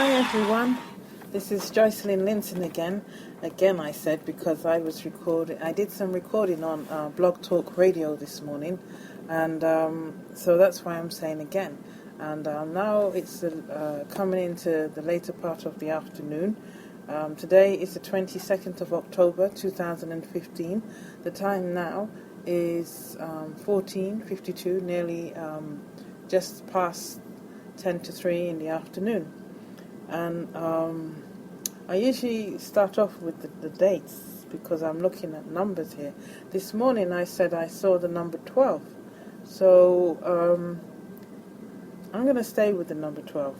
Hi everyone, this is Joycelyn Linton again. Again I said because I did some recording on Blog Talk Radio this morning, and so that's why I'm saying again. And now it's coming into the later part of the afternoon. Today is the 22nd of October 2015. The time now is 14:52, nearly just past 10 to 3 in the afternoon. And I usually start off with the dates because I'm looking at numbers here. This morning I said I saw the number 12. So I'm going to stay with the number 12.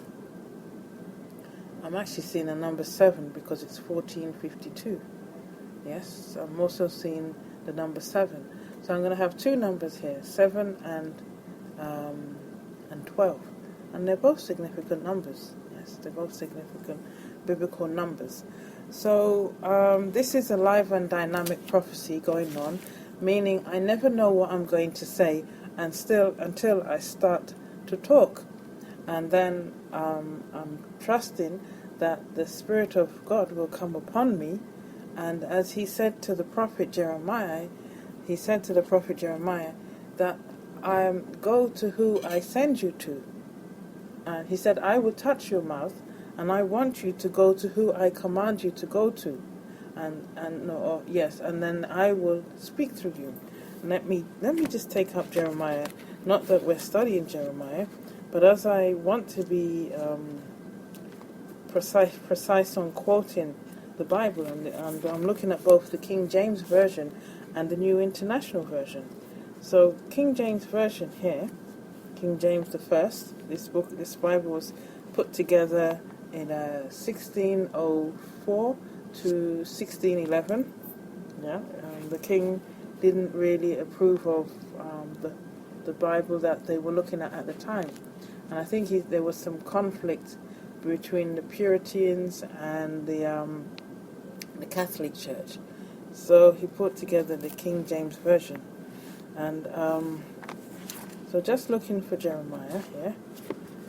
I'm actually seeing a number 7 because it's 14:52. Yes, I'm also seeing the number 7. So I'm going to have two numbers here, 7 and 12. And they're both significant numbers. Yes, they're both significant biblical numbers. So this is a live and dynamic prophecy going on, meaning I never know what I'm going to say until I start to talk. And then I'm trusting that the Spirit of God will come upon me. And as he said to the prophet Jeremiah, that I go to who I send you to. And he said, I will touch your mouth, and I want you to go to who I command you to go to. And then I will speak through you. Let me just take up Jeremiah. Not that we're studying Jeremiah, but as I want to be precise on quoting the Bible, and I'm looking at both the King James Version and the New International Version. So King James Version here, King James the First. This Bible was put together in 1604 to 1611. Yeah, the king didn't really approve of the Bible that they were looking at the time, and I think there was some conflict between the Puritans and the Catholic Church. So he put together the King James Version, and so just looking for Jeremiah here,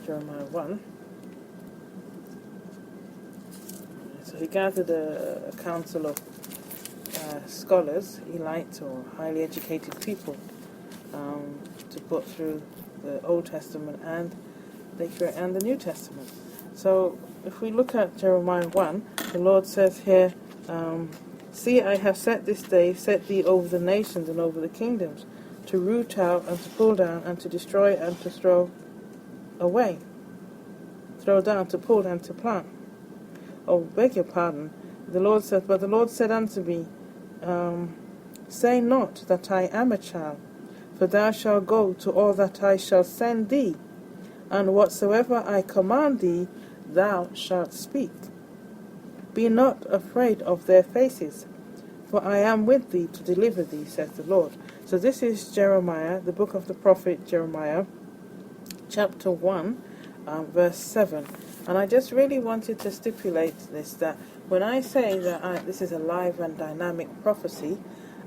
Jeremiah 1. So he gathered a council of scholars, elites or highly educated people, to put through the Old Testament and the New Testament. So if we look at Jeremiah 1, the Lord says here, see, I have set this day, set thee over the nations and over the kingdoms, to root out and to pull down and to destroy and to throw away. Throw down, to pull and to plant. Oh, beg your pardon. The Lord said, but the Lord said unto me, say not that I am a child, for thou shalt go to all that I shall send thee, and whatsoever I command thee, thou shalt speak. Be not afraid of their faces, for I am with thee to deliver thee, saith the Lord. So this is Jeremiah, the book of the prophet Jeremiah, chapter 1, verse 7. And I just really wanted to stipulate this, that when I say that this is a live and dynamic prophecy,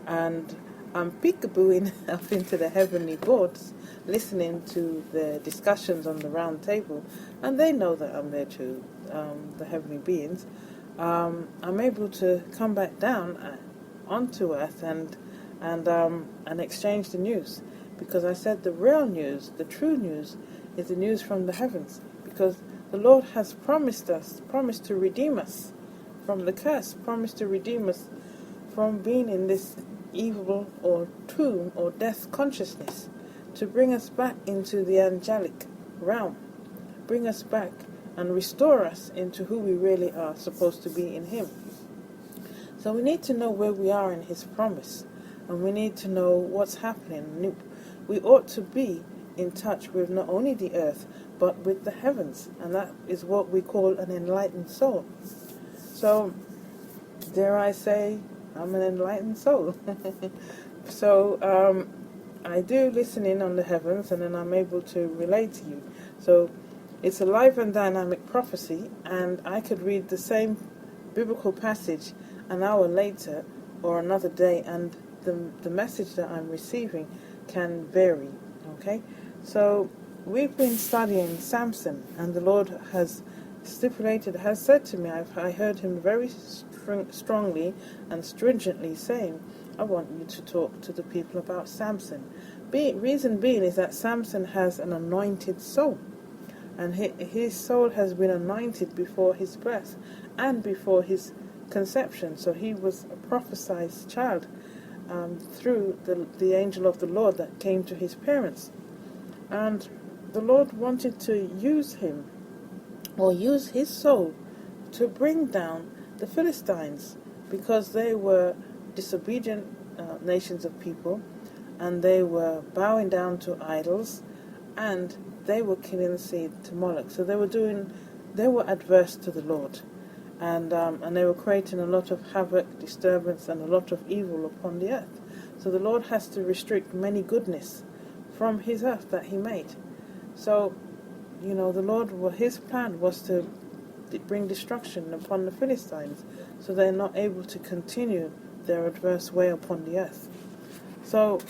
and I'm peekabooing up into the heavenly boards, listening to the discussions on the round table, and they know that I'm there too, the heavenly beings, I'm able to come back down onto earth and exchange the news, because I said the real news, the true news, is the news from the heavens, because the Lord has promised to redeem us from the curse, promised to redeem us from being in this evil or tomb or death consciousness, to bring us back into the angelic realm, bring us back and restore us into who we really are supposed to be in Him. So we need to know where we are in His promise, and we need to know what's happening. We ought to be in touch with not only the earth, but with the heavens, and that is what we call an enlightened soul. So, dare I say, I'm an enlightened soul. So, I do listen in on the heavens, and then I'm able to relate to you. So, it's a live and dynamic prophecy, and I could read the same biblical passage an hour later or another day, and the message that I'm receiving can vary. Okay? So, we've been studying Samson, and the Lord has stipulated, has said to me, I heard him very strongly and stringently saying, I want you to talk to the people about Samson. Reason being is that Samson has an anointed soul, and his soul has been anointed before his birth and before his conception. So he was a prophesied child through the angel of the Lord that came to his parents. And the Lord wanted to use him, or use his soul, to bring down the Philistines, because they were disobedient nations of people, and they were bowing down to idols, and they were killing the seed to Moloch. So they were adverse to the Lord, and they were creating a lot of havoc, disturbance, and a lot of evil upon the earth. So the Lord has to restrict many goodness from his earth that he made. So, the Lord, his plan was to bring destruction upon the Philistines, so they're not able to continue their adverse way upon the earth. So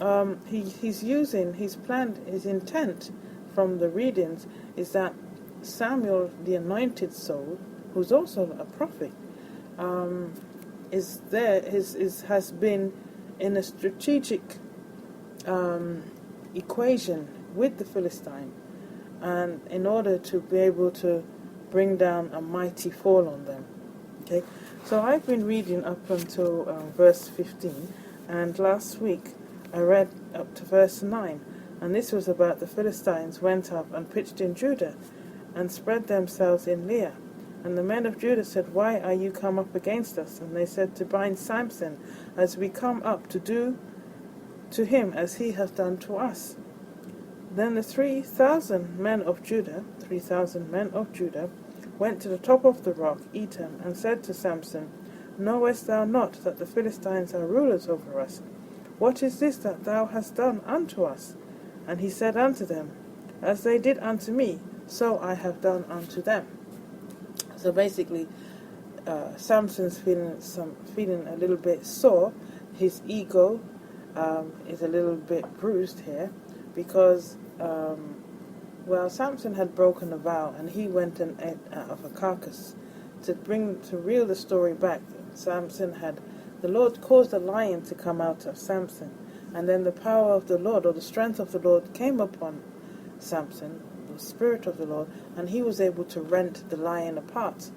he's using his plan, his intent from the readings is that Samuel, the anointed soul, who's also a prophet, has been in a strategic equation with the Philistine, and in order to be able to bring down a mighty fall on them. Okay, so I've been reading up until verse 15, and last week I read up to verse 9, and this was about the Philistines went up and pitched in Judah and spread themselves in Leah. And the men of Judah said, Why are you come up against us? And they said, To bind Samson, as we come up to do to him as he hath done to us. Then the 3,000 men of Judah, went to the top of the rock, Etam, and said to Samson, Knowest thou not that the Philistines are rulers over us? What is this that thou hast done unto us? And he said unto them, As they did unto me, so I have done unto them. So basically, Samson's feeling a little bit sore. His ego is a little bit bruised here, because Samson had broken a vow, and he went and ate out of a carcass. To reel the story back, the Lord caused a lion to come out of Samson, and then the power of the Lord, or the strength of the Lord, came upon Samson, the Spirit of the Lord, and he was able to rent the lion apart,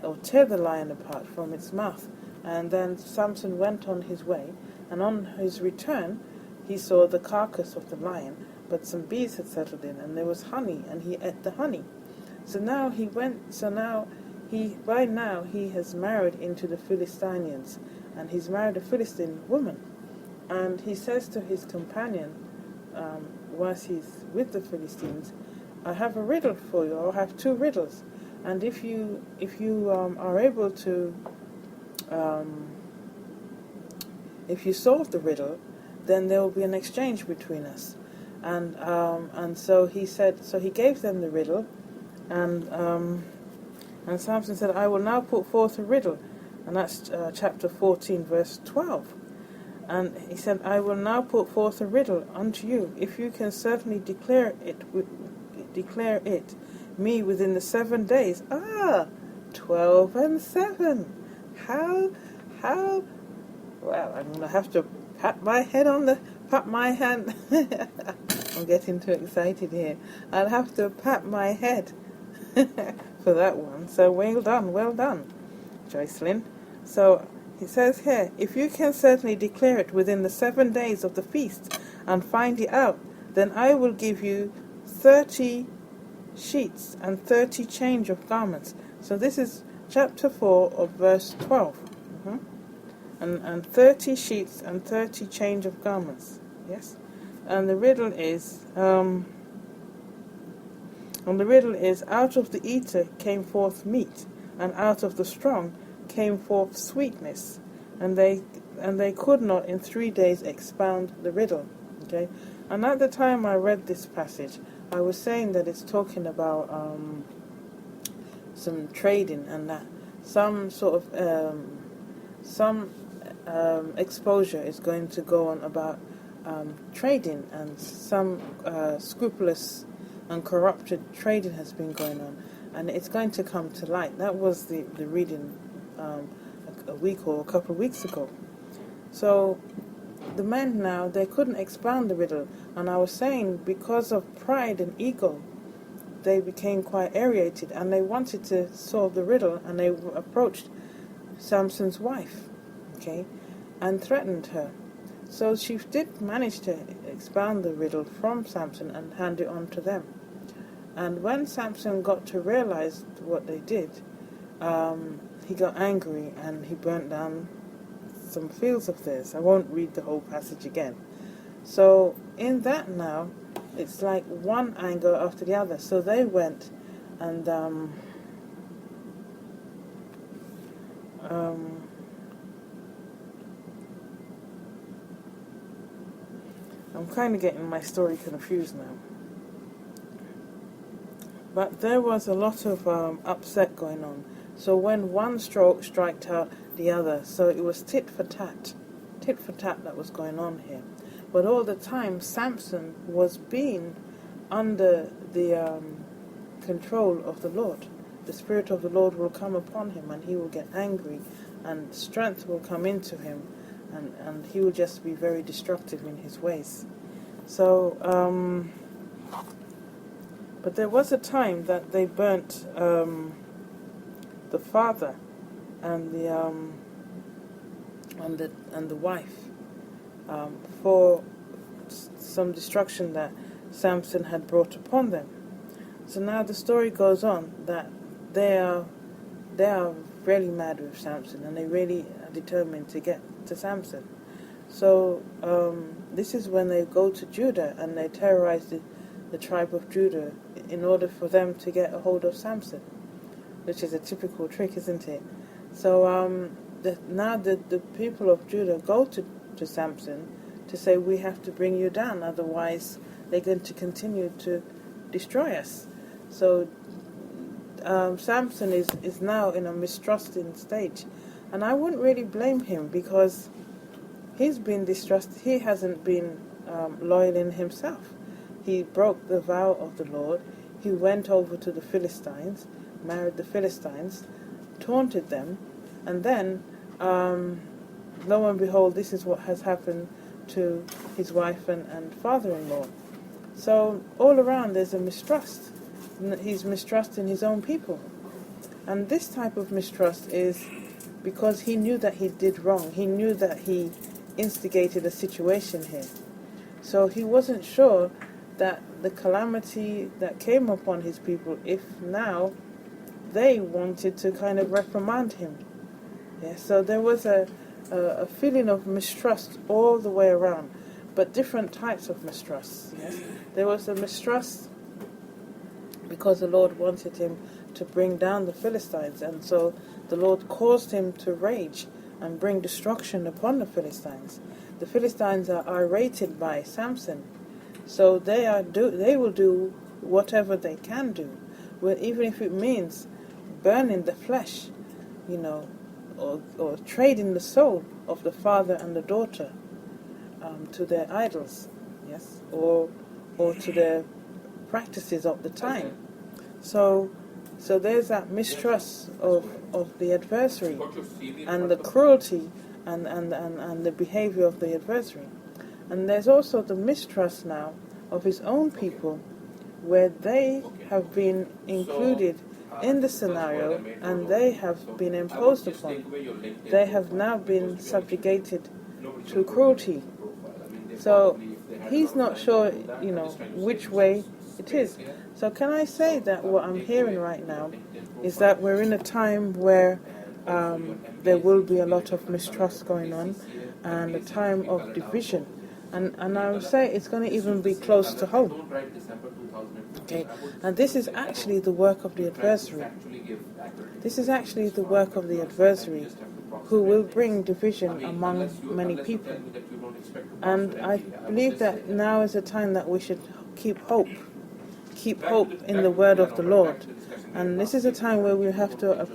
or tear the lion apart from its mouth. And then Samson went on his way, and on his return he saw the carcass of the lion, but some bees had settled in, and there was honey, and he ate the honey. By now he has married into the Philistinians, and he's married a Philistine woman. And he says to his companion, whilst he's with the Philistines, I have a riddle for you, or I have two riddles. And if you are able to, if you solve the riddle, then there will be an exchange between us. And so he said, so he gave them the riddle, and Samson said, I will now put forth a riddle, and that's chapter 14, verse 12. And he said, I will now put forth a riddle unto you, if you can certainly declare it me within the 7 days. 12 and 7. How? Well, I'm going to have to pat my hand. I'm getting too excited here. I'll have to pat my head for that one. So well done, Joycelyn. So he says here, if you can certainly declare it within the 7 days of the feast and find it out, then I will give you 30 sheets and 30 change of garments. So this is chapter 4 of verse 12. And 30 sheets and 30 change of garments. Yes? And the riddle is, out of the eater came forth meat, and out of the strong came forth sweetness, and they could not in 3 days expound the riddle. Okay? And at the time I read this passage, I was saying that it's talking about some trading, and that some sort of exposure is going to go on about trading, and some scrupulous and corrupted trading has been going on. and it's going to come to light. That was the reading a week or a couple of weeks ago. So the men now, they couldn't expound the riddle, and I was saying because of pride and ego, they became quite irritated, and they wanted to solve the riddle, and they approached Samson's wife, okay, and threatened her. So she did manage to expound the riddle from Samson and hand it on to them. And when Samson got to realize what they did, he got angry and he burnt down some fields of theirs. I won't read the whole passage again. So in that now, it's like one anger after the other. So they went and I'm kind of getting my story confused now. But there was a lot of upset going on. So when one stroke striked out the other, so it was tit for tat that was going on here. But all the time, Samson was being under the control of the Lord. The Spirit of the Lord will come upon him, and he will get angry, and strength will come into him, and he will just be very destructive in his ways. So, but there was a time that they burnt the father and the wife for some destruction that Samson had brought upon them. So now the story goes on that they are really mad with Samson, and they really are determined to get to Samson. So this is when they go to Judah and they terrorize the tribe of Judah in order for them to get a hold of Samson, which is a typical trick, isn't it? So now the people of Judah go to Samson to say, we have to bring you down, otherwise they're going to continue to destroy us. So Samson is now in a mistrusting stage, and I wouldn't really blame him, because he's been distrusted. He hasn't been loyal in himself. He broke the vow of the Lord. He went over to the Philistines, married the Philistines, taunted them, and then lo and behold, this is what has happened to his wife and father-in-law. So all around there's a mistrust. He's mistrusting his own people. And this type of mistrust is because he knew that he did wrong. He knew that he instigated a situation here. So he wasn't sure that the calamity that came upon his people, if now they wanted to kind of reprimand him. Yeah, so there was a feeling of mistrust all the way around, but different types of mistrust. Yes? There was a mistrust because the Lord wanted him to bring down the Philistines, and so the Lord caused him to rage and bring destruction upon the Philistines. The Philistines are irritated by Samson, so they will do whatever they can do, even if it means burning the flesh, or trading the soul of the father and the daughter to their idols, yes, or to their practices of the time. So there's that mistrust of the adversary, and the cruelty and the behavior of the adversary. And there's also the mistrust now of his own people, where they have been included in the scenario and they have been imposed upon. They have now been subjugated to cruelty. So he's not sure, which way it is. So can I say that what I'm hearing right now is that we're in a time where there will be a lot of mistrust going on, and a time of division. And I would say it's going to even be close to home. Okay, and this is actually the work of the adversary. This is actually the work of the adversary, who will bring division among many people. And I believe that now is a time that we should keep hope in the word of the Lord. And this is a time where we have to